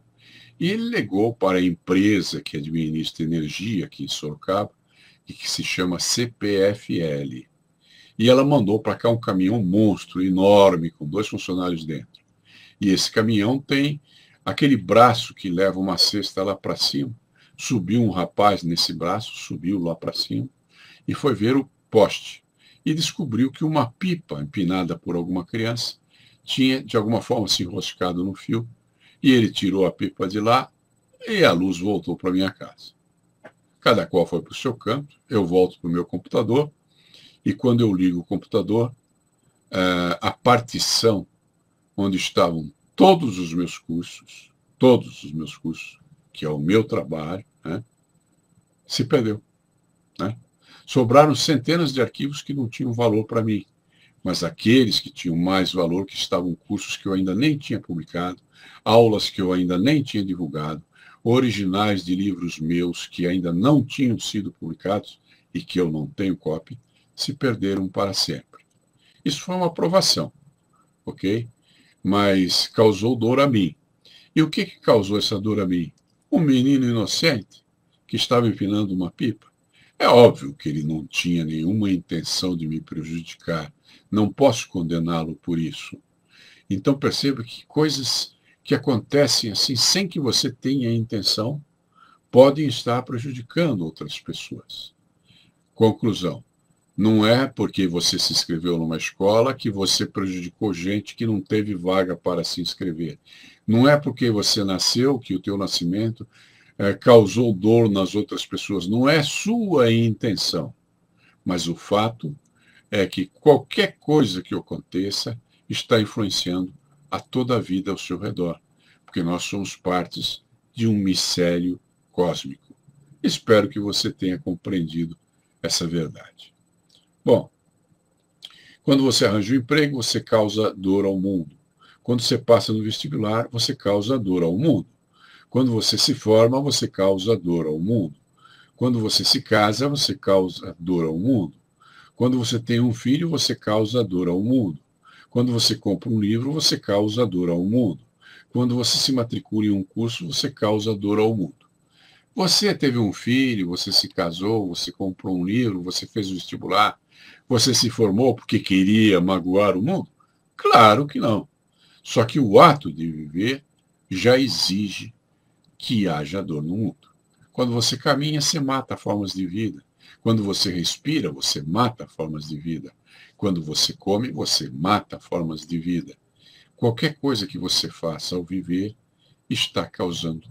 E ele ligou para a empresa que administra energia aqui em Sorocaba, e que se chama CPFL. E ela mandou para cá um caminhão monstro, enorme, com 2 funcionários dentro. E esse caminhão tem aquele braço que leva uma cesta lá para cima. Subiu um rapaz nesse braço, subiu lá para cima, e foi ver o poste. E descobriu que uma pipa empinada por alguma criança tinha, de alguma forma, se enroscado no fio. E ele tirou a pipa de lá e a luz voltou para minha casa. Cada qual foi para o seu canto, eu volto para o meu computador, e quando eu ligo o computador, a partição onde estavam todos os meus cursos, que é o meu trabalho, né, se perdeu. Né? Sobraram centenas de arquivos que não tinham valor para mim, mas aqueles que tinham mais valor, que estavam cursos que eu ainda nem tinha publicado, aulas que eu ainda nem tinha divulgado, originais de livros meus que ainda não tinham sido publicados e que eu não tenho cópia, se perderam para sempre. Isso foi uma provação, ok? Mas causou dor a mim. E o que causou essa dor a mim? Um menino inocente que estava empinando uma pipa. É óbvio que ele não tinha nenhuma intenção de me prejudicar. Não posso condená-lo por isso. Então perceba que coisas que acontecem assim, sem que você tenha intenção, podem estar prejudicando outras pessoas. Conclusão. Não é porque você se inscreveu numa escola que você prejudicou gente que não teve vaga para se inscrever. Não é porque você nasceu que o teu nascimento causou dor nas outras pessoas. Não é sua intenção. Mas o fato é que qualquer coisa que aconteça está influenciando a toda a vida ao seu redor. Porque nós somos partes de um mistério cósmico. Espero que você tenha compreendido essa verdade. Bom, Quando você arranja um emprego, você causa dor ao mundo. Quando você passa no vestibular, você causa dor ao mundo. Quando você se forma, você causa dor ao mundo. Quando você se casa, você causa dor ao mundo. Quando você tem um filho, você causa dor ao mundo. Quando você compra um livro, você causa dor ao mundo. Quando você se matricula em um curso, você causa dor ao mundo. Você teve um filho, você se casou, você comprou um livro, você fez o vestibular, você se formou porque queria magoar o mundo? Claro que não. Só que o ato de viver já exige que haja dor no mundo. Quando você caminha, você mata formas de vida. Quando você respira, você mata formas de vida. Quando você come, você mata formas de vida. Qualquer coisa que você faça ao viver está causando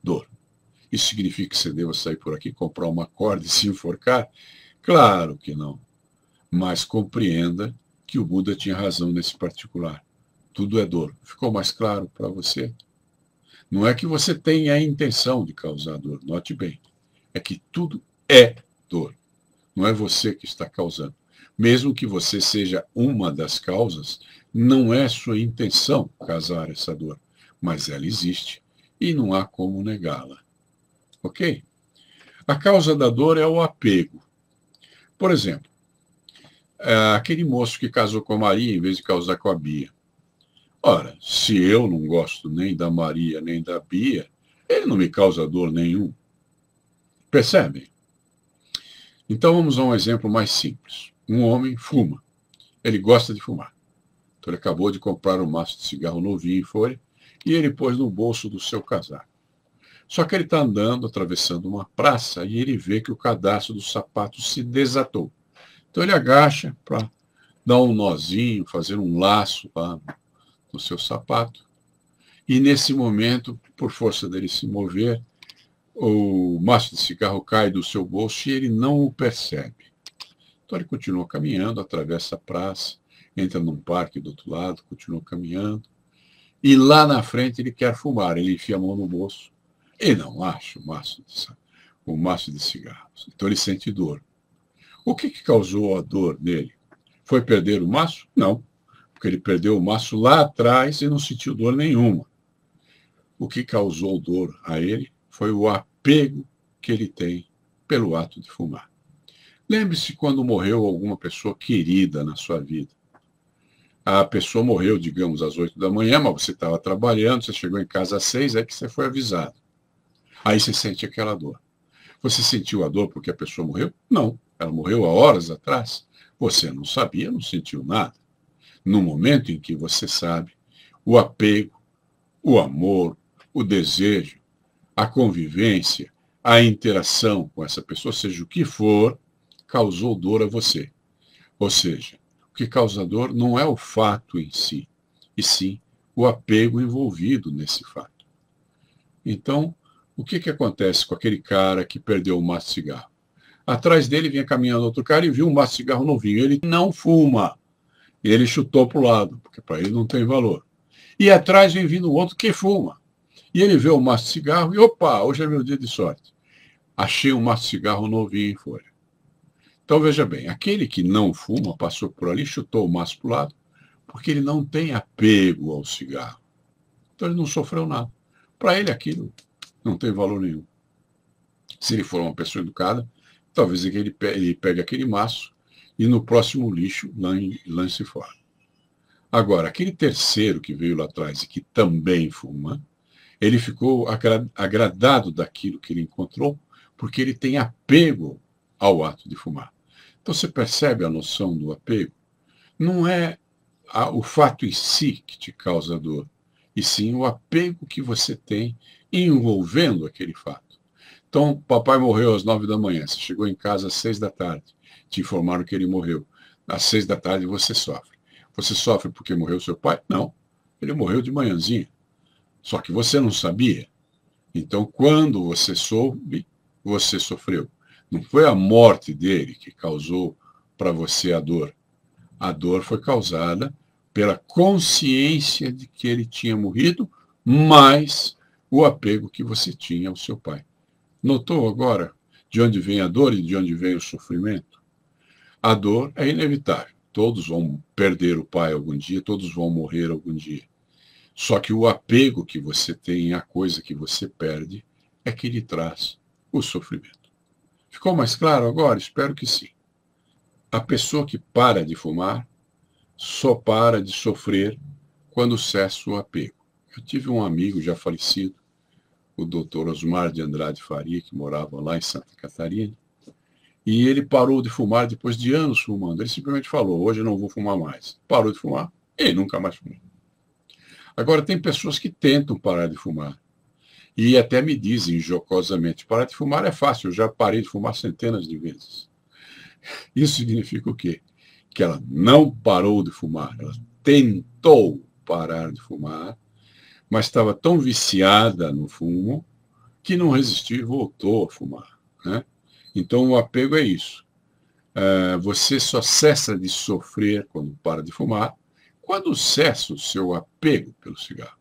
dor. Isso significa que você deva sair por aqui, comprar uma corda e se enforcar? Claro que não. Mas compreenda que o Buda tinha razão nesse particular. Tudo é dor. Ficou mais claro para você? Não é que você tenha a intenção de causar dor, note bem. É que tudo é dor. Não é você que está causando. Mesmo que você seja uma das causas, não é sua intenção causar essa dor. Mas ela existe e não há como negá-la. Ok? A causa da dor é o apego. Por exemplo, aquele moço que casou com a Maria em vez de casar com a Bia. Ora, se eu não gosto nem da Maria nem da Bia, ele não me causa dor nenhum. Percebem? Então vamos a um exemplo mais simples. Um homem fuma. Ele gosta de fumar. Então ele acabou de comprar um maço de cigarro novinho em folha e ele pôs no bolso do seu casaco. Só que ele está andando, atravessando uma praça e ele vê que o cadastro do sapato se desatou. Então ele agacha para dar um nozinho, fazer um laço lá no seu sapato. E nesse momento, por força dele se mover, o maço de cigarro cai do seu bolso e ele não o percebe. Então ele continua caminhando, atravessa a praça, entra num parque do outro lado, continua caminhando. E lá na frente ele quer fumar. Ele enfia a mão no bolso e não acha o maço de cigarros. Então ele sente dor. O que causou a dor nele? Foi perder o maço? Não, porque ele perdeu o maço lá atrás e não sentiu dor nenhuma. O que causou dor a ele foi o apego que ele tem pelo ato de fumar. Lembre-se quando morreu alguma pessoa querida na sua vida. A pessoa morreu, digamos, às 8 da manhã, mas você estava trabalhando, você chegou em casa às 6, é que você foi avisado. Aí você sente aquela dor. Você sentiu a dor porque a pessoa morreu? Não, ela morreu há horas atrás. Você não sabia, não sentiu nada. No momento em que você sabe, o apego, o amor, o desejo, a convivência, a interação com essa pessoa, seja o que for, causou dor a você. Ou seja, o que causa dor não é o fato em si, e sim o apego envolvido nesse fato. Então, o que acontece com aquele cara que perdeu o maço de cigarro? Atrás dele vinha caminhando outro cara e viu um maço de cigarro novinho. Ele não fuma. Ele chutou para o lado, porque para ele não tem valor. E atrás vem vindo outro que fuma. E ele vê o maço de cigarro e, opa, hoje é meu dia de sorte. Achei um maço de cigarro novinho em folha. Então, veja bem, aquele que não fuma passou por ali, chutou o maço para o lado, porque ele não tem apego ao cigarro. Então, ele não sofreu nada. Para ele, aquilo não tem valor nenhum. Se ele for uma pessoa educada, talvez ele pegue aquele maço e no próximo lixo lance fora. Agora, aquele terceiro que veio lá atrás e que também fuma, ele ficou agradado daquilo que ele encontrou, porque ele tem apego ao ato de fumar. Então você percebe a noção do apego? Não é o fato em si que te causa dor, e sim o apego que você tem envolvendo aquele fato. Então, papai morreu às 9 da manhã, você chegou em casa às 6 da tarde, te informaram que ele morreu. Às 6 da tarde você sofre. Você sofre porque morreu seu pai? Não, ele morreu de manhãzinha. Só que você não sabia. Então, quando você soube, você sofreu. Não foi a morte dele que causou para você a dor. A dor foi causada pela consciência de que ele tinha morrido, mais o apego que você tinha ao seu pai. Notou agora de onde vem a dor e de onde vem o sofrimento? A dor é inevitável. Todos vão perder o pai algum dia, todos vão morrer algum dia. Só que o apego que você tem à coisa que você perde é que lhe traz o sofrimento. Ficou mais claro agora? Espero que sim. A pessoa que para de fumar só para de sofrer quando cessa o apego. Eu tive um amigo já falecido, o doutor Osmar de Andrade Faria, que morava lá em Santa Catarina, e ele parou de fumar depois de anos fumando. Ele simplesmente falou, hoje eu não vou fumar mais. Parou de fumar e nunca mais fumou. Agora, tem pessoas que tentam parar de fumar. E até me dizem jocosamente, parar de fumar é fácil, eu já parei de fumar centenas de vezes. Isso significa o quê? Que ela não parou de fumar, ela tentou parar de fumar, mas estava tão viciada no fumo que não resistiu e voltou a fumar, né? Então, o apego é isso. Você só cessa de sofrer quando para de fumar, quando cessa o seu apego pelo cigarro.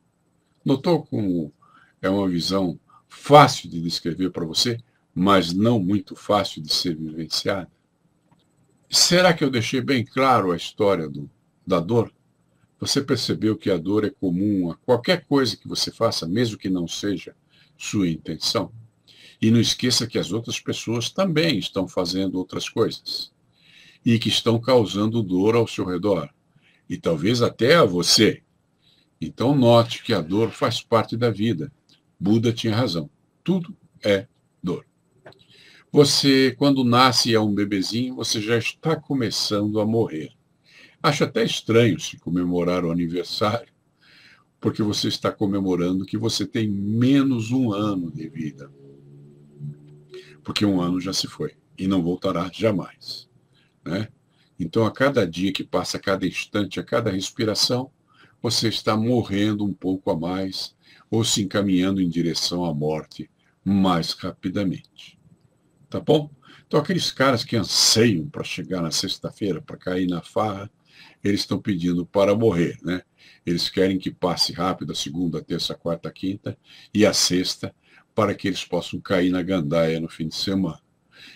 Notou como é uma visão fácil de descrever para você, mas não muito fácil de ser vivenciada? Será que eu deixei bem claro a história da dor? Você percebeu que a dor é comum a qualquer coisa que você faça, mesmo que não seja sua intenção? E não esqueça que as outras pessoas também estão fazendo outras coisas e que estão causando dor ao seu redor, e talvez até a você. Então note que a dor faz parte da vida. Buda tinha razão. Tudo é dor. Você, quando nasce e é um bebezinho, você já está começando a morrer. Acho até estranho se comemorar o aniversário, porque você está comemorando que você tem menos um ano de vida. Porque um ano já se foi e não voltará jamais, né? Então, a cada dia que passa, a cada instante, a cada respiração, você está morrendo um pouco a mais ou se encaminhando em direção à morte mais rapidamente. Tá bom? Então, aqueles caras que anseiam para chegar na sexta-feira, para cair na farra, eles estão pedindo para morrer, né? Eles querem que passe rápido a segunda, a terça, a quarta, a quinta e a sexta, para que eles possam cair na gandaia no fim de semana.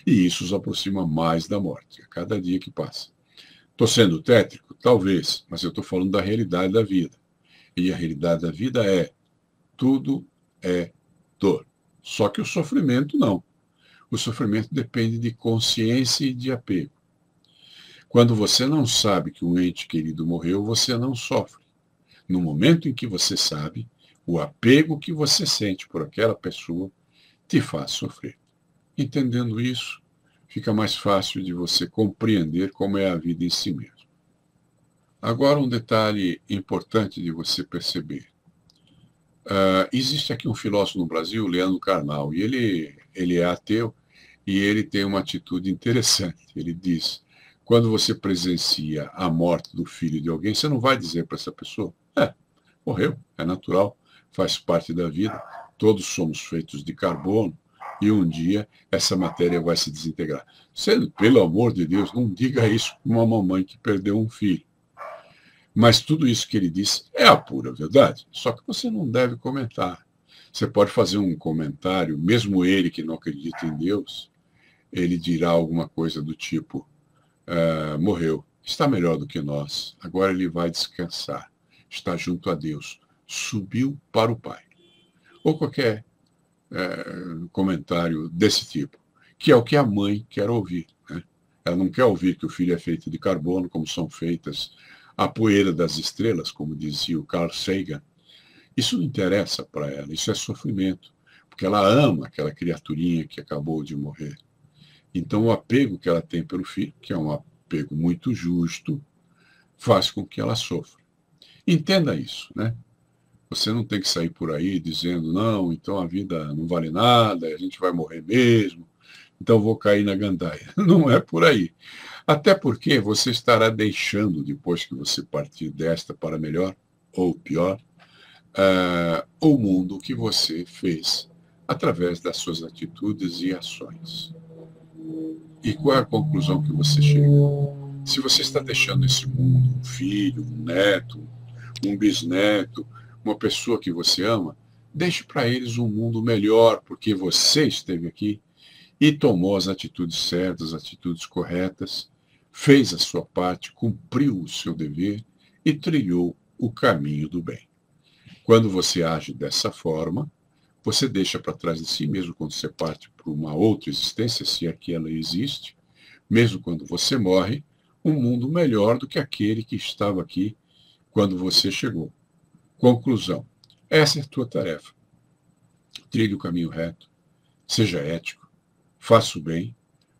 E isso os aproxima mais da morte, a cada dia que passa. Estou sendo tétrico? Talvez, mas eu estou falando da realidade da vida. E a realidade da vida é, tudo é dor. Só que o sofrimento não. O sofrimento depende de consciência e de apego. Quando você não sabe que um ente querido morreu, você não sofre. No momento em que você sabe, o apego que você sente por aquela pessoa te faz sofrer. Entendendo isso, fica mais fácil de você compreender como é a vida em si mesmo. Agora, um detalhe importante de você perceber. Existe aqui um filósofo no Brasil, Leandro Carnal, e ele é ateu e ele tem uma atitude interessante. Ele diz, quando você presencia a morte do filho de alguém, você não vai dizer para essa pessoa, morreu, é natural, faz parte da vida, todos somos feitos de carbono, e um dia essa matéria vai se desintegrar. Você, pelo amor de Deus, não diga isso para uma mamãe que perdeu um filho. Mas tudo isso que ele disse é a pura verdade, só que você não deve comentar. Você pode fazer um comentário, mesmo ele que não acredita em Deus, ele dirá alguma coisa do tipo, morreu, está melhor do que nós, agora ele vai descansar, está junto a Deus, subiu para o Pai. Ou qualquer comentário desse tipo, que é o que a mãe quer ouvir, né? Ela não quer ouvir que o filho é feito de carbono, como são feitas a poeira das estrelas, como dizia o Carl Sagan. Isso não interessa para ela, isso é sofrimento, porque ela ama aquela criaturinha que acabou de morrer. Então, o apego que ela tem pelo filho, que é um apego muito justo, faz com que ela sofra. Entenda isso, né? Você não tem que sair por aí dizendo, não, então a vida não vale nada, a gente vai morrer mesmo, então vou cair na gandaia. Não é por aí. Até porque você estará deixando, depois que você partir desta para melhor ou pior, o mundo que você fez através das suas atitudes e ações. E qual é a conclusão que você chega? Se você está deixando esse mundo, um filho, um neto, um bisneto, uma pessoa que você ama, deixe para eles um mundo melhor, porque você esteve aqui e tomou as atitudes certas, as atitudes corretas, fez a sua parte, cumpriu o seu dever e trilhou o caminho do bem. Quando você age dessa forma, você deixa para trás de si, mesmo quando você parte para uma outra existência, se é que ela existe, mesmo quando você morre, um mundo melhor do que aquele que estava aqui quando você chegou. Conclusão: essa é a tua tarefa. Trilhe o caminho reto, seja ético, faça o bem,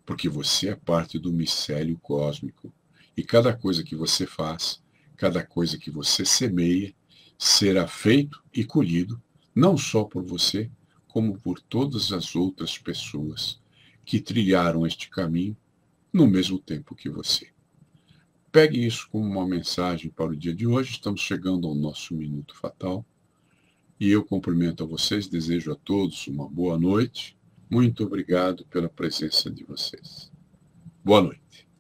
porque você é parte do micélio cósmico. E cada coisa que você faz, cada coisa que você semeia, será feito e colhido, não só por você, como por todas as outras pessoas que trilharam este caminho no mesmo tempo que você. Pegue isso como uma mensagem para o dia de hoje. Estamos chegando ao nosso minuto fatal. E eu cumprimento a vocês, desejo a todos uma boa noite. Muito obrigado pela presença de vocês. Boa noite.